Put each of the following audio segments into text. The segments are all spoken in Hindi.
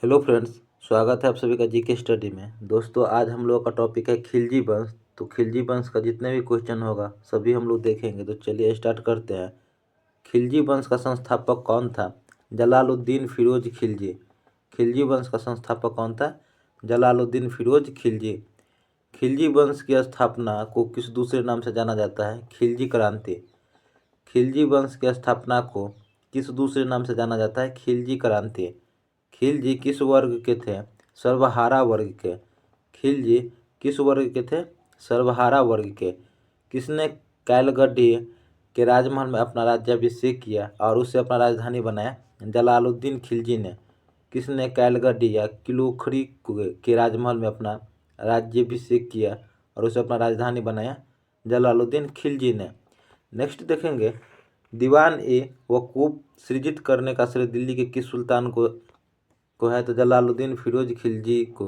हेलो फ्रेंड्स, स्वागत है आप सभी का जीके स्टडी में। दोस्तों, आज हम लोग का टॉपिक है खिलजी वंश। तो खिलजी वंश का जितने भी क्वेश्चन होगा सभी हम लोग देखेंगे। तो चलिए स्टार्ट करते हैं। खिलजी वंश का संस्थापक कौन था? जलालुद्दीन फिरोज खिलजी। खिलजी वंश का संस्थापक कौन था? जलालुद्दीन फिरोज खिलजी। खिलजी वंश की स्थापना को किस दूसरे नाम से जाना जाता है? खिलजी क्रांति। खिलजी वंश की स्थापना को किस दूसरे नाम से जाना जाता है? खिलजी क्रांति। खिलजी किस वर्ग के थे? सर्वहारा वर्ग के। खिलजी किस वर्ग के थे? सर्वहारा वर्ग के। किसने कैलगढ़ी के राजमहल में अपना राज्याभिषेक किया और उसे अपना राजधानी बनाया? जलालुद्दीन खिलजी ने। किसने कैलगढ़ी या किलुखड़ी के राजमहल में अपना राज्याभिषेक किया और उसे अपना राजधानी बनाया? जलालुद्दीन खिलजी ने। नेक्स्ट देखेंगे, दीवान ए वकूफ सृजित करने का श्रेय दिल्ली के किस सुल्तान को है? तो जलालुद्दीन फिरोज खिलजी को।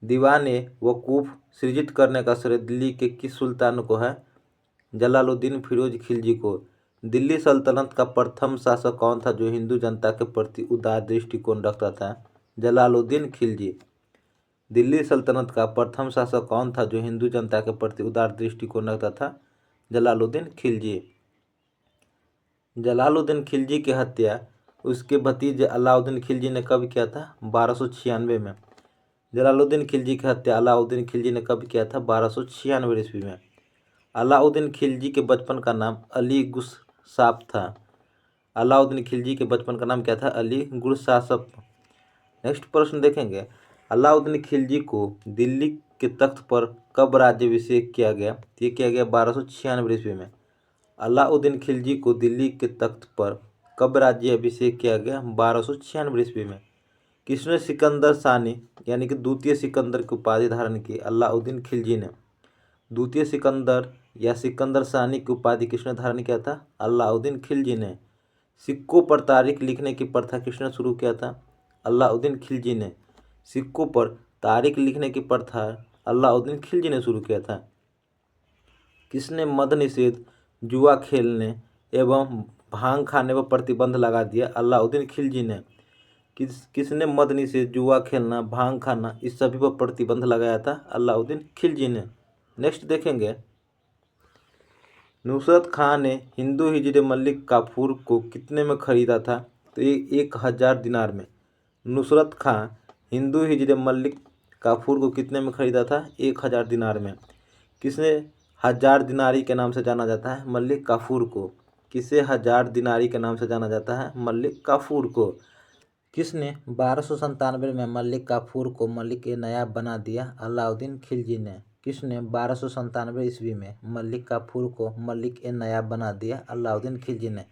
दीवान ए वकूफ सृजित करने का श्रेय दिल्ली के किस सुल्तान को है? जलालुद्दीन फिरोज खिलजी को। दिल्ली सल्तनत का प्रथम शासक कौन था जो हिंदू जनता के प्रति उदार दृष्टिकोण रखता था? जलालुद्दीन खिलजी। दिल्ली सल्तनत का प्रथम शासक कौन था जो हिंदू जनता के प्रति उदार दृष्टिकोण रखता था? जलालुद्दीन खिलजी। जलालुद्दीन खिलजी की हत्या उसके भतीजे अलाउद्दीन खिलजी ने कब किया था? 1296 में। जलालुद्दीन खिलजी की हत्या अलाउद्दीन खिलजी ने कब किया था? 1296 ईस्वी में। अलाउद्दीन खिलजी के बचपन का नाम अली गुरसाप था। अलाउद्दीन खिलजी के बचपन का नाम क्या था? अली गुरसाप। नेक्स्ट प्रश्न देखेंगे, अलाउद्दीन खिलजी को दिल्ली के तख्त पर कब राज्याभिषेक किया गया? ये किया गया 1296 ईस्वी में। अलाउद्दीन खिलजी को दिल्ली के तख्त पर कब राज्याभिषेक किया गया? 1296 ईस्वी में। किसने सिकंदर सानी यानी कि द्वितीय सिकंदर की उपाधि धारण की? अलाउद्दीन खिलजी ने। द्वितीय सिकंदर या सिकंदर सानी की उपाधि किसने धारण किया था? अलाउद्दीन खिलजी ने। सिक्कों पर तारीख लिखने की प्रथा किसने शुरू किया था? अलाउद्दीन खिलजी ने। सिक्कों पर तारीख लिखने की प्रथा अलाउद्दीन खिलजी ने शुरू किया था। किसने मद निषेध, जुआ खेलने एवं भांग खाने पर प्रतिबंध लगा दिया? अलाउद्दीन खिलजी ने। किसने मद निषेध, जुआ खेलना, भांग खाना इस सभी पर प्रतिबंध लगाया था? अलाउद्दीन खिलजी ने। नेक्स्ट देखेंगे, नुसरत खां ने हिंदू हिजरे मलिक काफूर को कितने में खरीदा था? तो ये 1000 दिनार में। नुसरत खां हिंदू हिजरे मलिक काफूर को कितने में खरीदा था? 1000 दिनार में। किसने 1000 दिनारी के नाम से जाना जाता है? मलिक काफूर को। किसे 1000 दिनारी के नाम से जाना जाता है? मलिक काफूर को। किसने 1297 में मलिक काफूर को मलिक ए नयाब बना दिया? अलाउद्दीन खिलजी ने। किसने 1297 ईस्वी में मलिक काफूर को मलिक ए नयाब बना दिया? अलाउद्दीन खिलजी ने।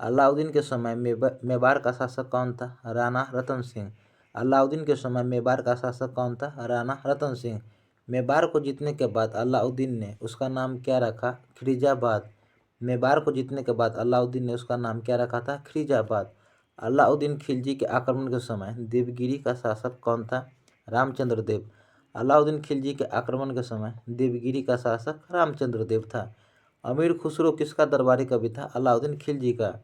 अलाउद्दीन के समय मेवाड़ का शासक कौन था? राणा रतन सिंह। अलाउद्दीन के समय मेवाड़ का शासक कौन था? राणा रतन सिंह। मेवाड़ को जीतने के बाद अलाउद्दीन ने उसका नाम क्या रखा? खिरिजाबाद। मेवाड़ को जीतने के बाद अलाउद्दीन ने उसका नाम क्या रखा था? खिरिजाबाद। अलाउद्दीन खिलजी के आक्रमण के समय देवगिरी का शासक कौन था? रामचंद्र देव। अलाउद्दीन खिलजी के आक्रमण के समय देवगिरी का शासक रामचंद्र देव था। अमीर खुसरो किसका दरबारी कवि था? अलाउद्दीन खिलजी का।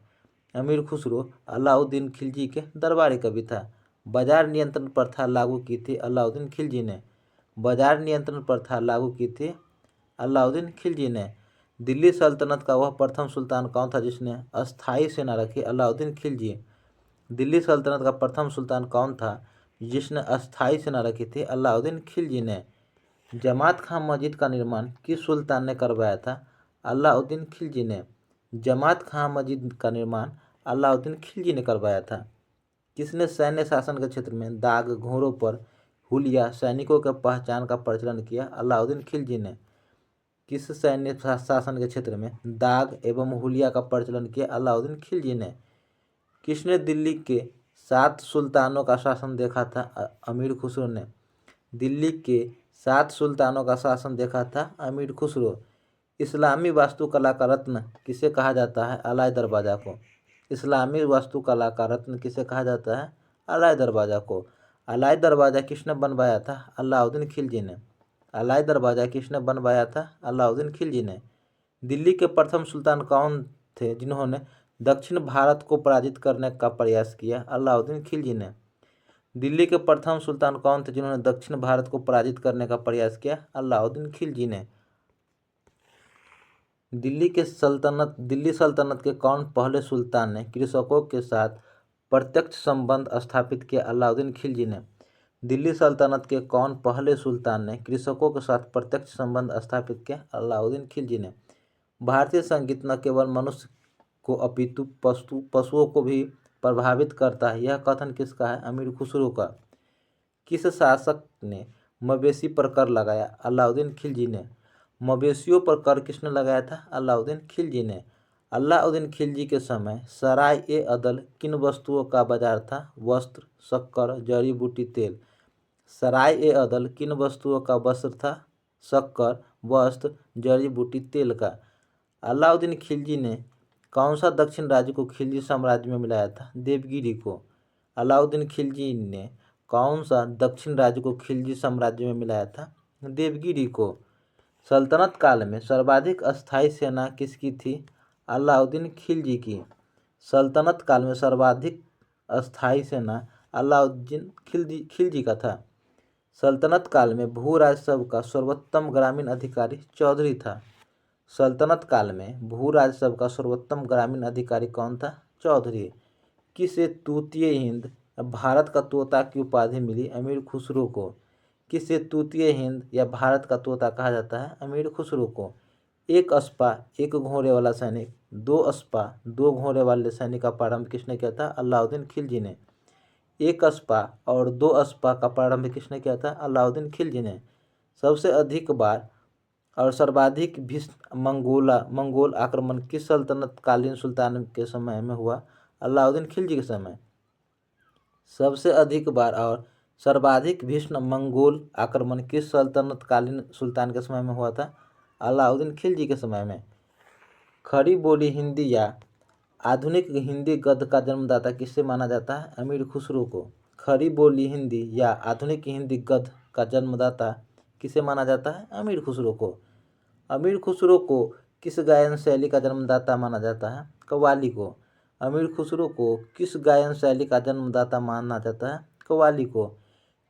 अमीर खुसरो अलाउद्दीन खिलजी के दरबारी कवि था। बाजार नियंत्रण प्रथा लागू की थी अलाउद्दीन खिलजी ने। बाजार नियंत्रण प्रथा लागू की थी अलाउद्दीन खिलजी ने। दिल्ली सल्तनत का वह प्रथम सुल्तान कौन था जिसने अस्थायी सेना रखी? अलाउद्दीन खिलजी। दिल्ली सल्तनत का प्रथम सुल्तान कौन था जिसने अस्थायी सेना रखी थी? अलाउद्दीन खिलजी ने। जमात खां मस्जिद का निर्माण किस सुल्तान ने करवाया था? अलाउद्दीन खिलजी ने। जमात खां मस्जिद का निर्माण अलाउद्दीन खिलजी ने करवाया था। किसने सैन्य शासन के क्षेत्र में दाग, घोड़ों पर हुलिया, सैनिकों के पहचान का प्रचलन किया? अलाउद्दीन खिलजी ने। किस सैन्य शासन के क्षेत्र में दाग एवं हुलिया का प्रचलन किया? अलाउद्दीन खिलजी ने। किसने दिल्ली के 7 सुल्तानों का शासन देखा था? अमीर खुसरो ने। दिल्ली के 7 सुल्तानों का शासन देखा था अमीर खुसरो। इस्लामी वास्तुकला का रत्न किसे कहा जाता है? अलाइ दरवाजा को। इस्लामी वास्तुकला का रत्न किसे कहा जाता है? अलाइ दरवाजा को। अलाइ दरवाजा किसने बनवाया था? अलाउद्दीन खिलजी ने। अलाइ दरवाजा किसने बनवाया था? अलाउद्दीन खिलजी ने। दिल्ली के प्रथम सुल्तान कौन थे जिन्होंने दक्षिण भारत को पराजित करने का प्रयास किया? अलाउद्दीन खिलजी ने। दिल्ली के प्रथम सुल्तान कौन थे जिन्होंने दक्षिण भारत को पराजित करने का प्रयास किया? अलाउद्दीन खिलजी ने। दिल्ली सल्तनत के कौन पहले सुल्तान ने कृषकों के साथ प्रत्यक्ष संबंध स्थापित किया? अलाउद्दीन खिलजी ने। दिल्ली सल्तनत के कौन पहले सुल्तान ने कृषकों के साथ प्रत्यक्ष संबंध स्थापित किया? अलाउद्दीन खिलजी ने। भारतीय संगीत न केवल मनुष्य को अपितु पशुओं को भी प्रभावित करता है, यह कथन किसका है? अमीर खुसरो का। किस शासक ने मवेशी पर कर लगाया? अलाउद्दीन खिलजी ने। मवेशियों पर कर किसने लगाया था? अलाउद्दीन खिलजी ने। अलाउद्दीन खिलजी के समय सराय ए अदल किन वस्तुओं का बाजार था? वस्त्र, शक्कर, जड़ी बूटी, तेल। सराय ए अदल किन वस्तुओं का वस्त्र था? शक्कर, वस्त्र, जड़ी बूटी, तेल का। अलाउद्दीन खिलजी ने कौन सा दक्षिण राज्य को खिलजी साम्राज्य में मिलाया था? देवगिरी को। अलाउद्दीन खिलजी ने कौन सा दक्षिण राज्य को खिलजी साम्राज्य में मिलाया था? देवगिरी को। सल्तनत काल में सर्वाधिक अस्थायी सेना किसकी थी? अलाउद्दीन खिलजी की। सल्तनत काल में सर्वाधिक अस्थायी सेना अलाउद्दीन खिलजी का था। सल्तनत काल में भू राजस्व का सर्वोत्तम ग्रामीण अधिकारी चौधरी था। सल्तनत काल में भू राजस्व का सर्वोत्तम ग्रामीण अधिकारी कौन था? चौधरी। किसे तूतीय हिंद भारत का तोता की उपाधि मिली? अमीर खुसरो को। किसे तूतीय हिंद या भारत का तोता कहा जाता है? अमीर खुसरो को। एक अस्पा एक घोड़े वाला सैनिक, दो अस्पा दो घोड़े वाले सैनिक का प्रारंभ किसने किया था? अलाउद्दीन खिलजी ने। एक अस्पा और दो अस्पा का प्रारंभ किसने किया था? अलाउद्दीन खिलजी ने। सबसे अधिक बार और सर्वाधिक भीषण मंगोल आक्रमण किस सल्तनतकालीन सुल्तान के समय में हुआ? अलाउद्दीन खिलजी के समय। सबसे अधिक बार और सर्वाधिक भीषण मंगोल आक्रमण किस सल्तनतकालीन सुल्तान के समय में हुआ था? अलाउद्दीन खिलजी के समय में। खड़ी बोली हिंदी या आधुनिक हिंदी गद्य का जन्मदाता किसे माना जाता है? अमीर खुसरो को। खड़ी बोली हिंदी या आधुनिक हिंदी गद्य का जन्मदाता किसे माना जाता है? अमीर खुसरो को। अमीर खुसरो को किस गायन शैली का जन्मदाता माना जाता है? कव्वाली को। अमीर खुसरो को किस गायन शैली का जन्मदाता माना जाता है? कव्वाली को।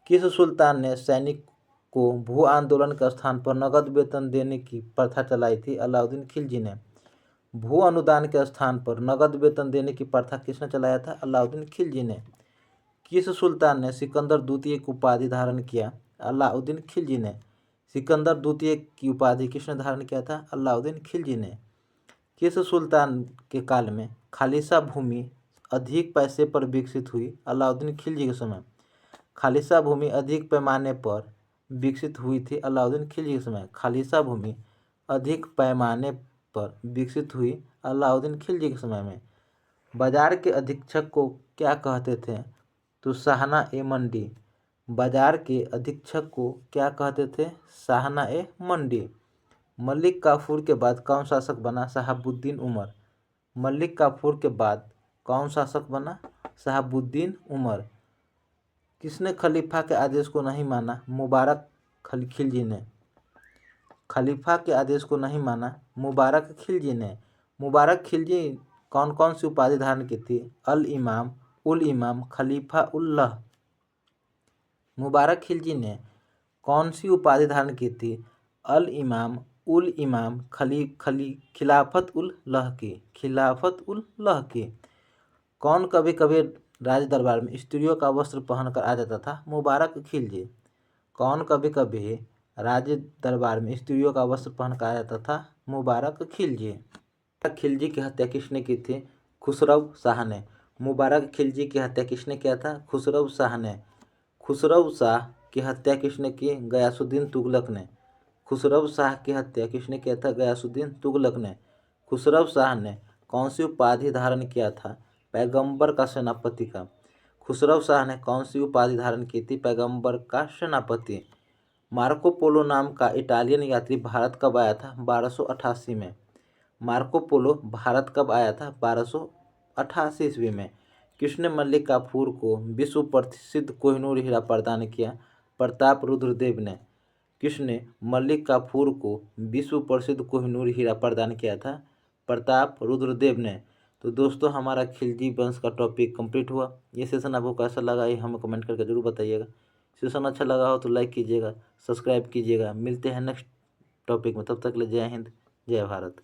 किस सुल्तान ने सैनिक को भू आंदोलन के स्थान पर नगद वेतन देने की प्रथा चलाई थी? अलाउद्दीन खिलजी ने। भू अनुदान के स्थान पर नगद वेतन देने की प्रथा किसने चलाया था? अलाउद्दीन खिलजी ने। किस सुल्तान ने सिकंदर द्वितीय की उपाधि धारण किया? अलाउद्दीन खिलजी ने। सिकंदर द्वितीय की उपाधि किसने धारण किया था? अलाउद्दीन खिलजी ने। किस सुल्तान के काल में खालिसा भूमि अधिक पैसे पर विकसित हुई? अलाउद्दीन खिलजी के समय। खालिसा भूमि अधिक पैमाने पर विकसित हुई थी अलाउद्दीन खिलजी के समय। खालिसा भूमि अधिक पैमाने पर विकसित हुई अलाउद्दीन खिलजी के समय में। बाजार के अधीक्षक को क्या कहते थे? तो शाहना ए मंडी। बाजार के अधीक्षक को क्या कहते थे? शाहना ए मंडी। मलिक काफूर के बाद कौन शासक बना? शहाबुद्दीन उमर। मलिक काफूर के बाद कौन शासक बना? शहाबुद्दीन उमर। किसने खलीफा के आदेश को नहीं माना? मुबारक खिलजी ने। खलीफा के आदेश को नहीं माना? मुबारक खिलजी ने। मुबारक खिलजी कौन कौन सी उपाधि धारण की थी? अल इमाम, उल इमाम, खलीफा उल्लाह। मुबारक खिलजी ने कौन सी उपाधि धारण की थी? अल इमाम, उल इमाम, खिलाफत उल लह की। खिलाफत उल लह की। कौन कभी कभी राज दरबार में स्त्रियों का वस्त्र पहनकर आ जाता था? मुबारक खिलजी। कौन कभी कभी राज दरबार में स्त्रियों का वस्त्र पहनकर आ जाता था? मुबारक खिलजी। खिलजी की हत्या किसने की थी? खुसरो शाह ने। मुबारक खिलजी की हत्या किसने किया था? खुसरो शाह ने। खुसरो शाह की हत्या किसने की? गयासुद्दीन तुगलक ने। खुसरो शाह की हत्या किसने किया था? गयासुद्दीन तुगलक ने। खुसरो शाह ने कौन सी उपाधि धारण किया था? पैगंबर का सेनापति का। खुसरो शाह ने कौन सी उपाधि धारण की थी? पैगंबर का सेनापति। मार्को पोलो नाम का इटालियन यात्री भारत कब आया था? 1288 में। मार्को पोलो भारत कब आया था? 1288 ईस्वी में। किसने मलिक काफूर को विश्व प्रसिद्ध कोहिनूर हीरा प्रदान किया? प्रताप रुद्रदेव ने। किसने मलिक काफूर को विश्व प्रसिद्ध कोहिनूर हीरा प्रदान किया था? प्रताप रुद्रदेव ने। तो दोस्तों हमारा खिलजी वंश का टॉपिक कंप्लीट हुआ। ये सेशन आपको कैसा लगा ये हमें कमेंट करके जरूर बताइएगा। सेशन अच्छा लगा हो तो लाइक कीजिएगा, सब्सक्राइब कीजिएगा। मिलते हैं नेक्स्ट टॉपिक में, तब तक के लिए जय हिंद, जय भारत।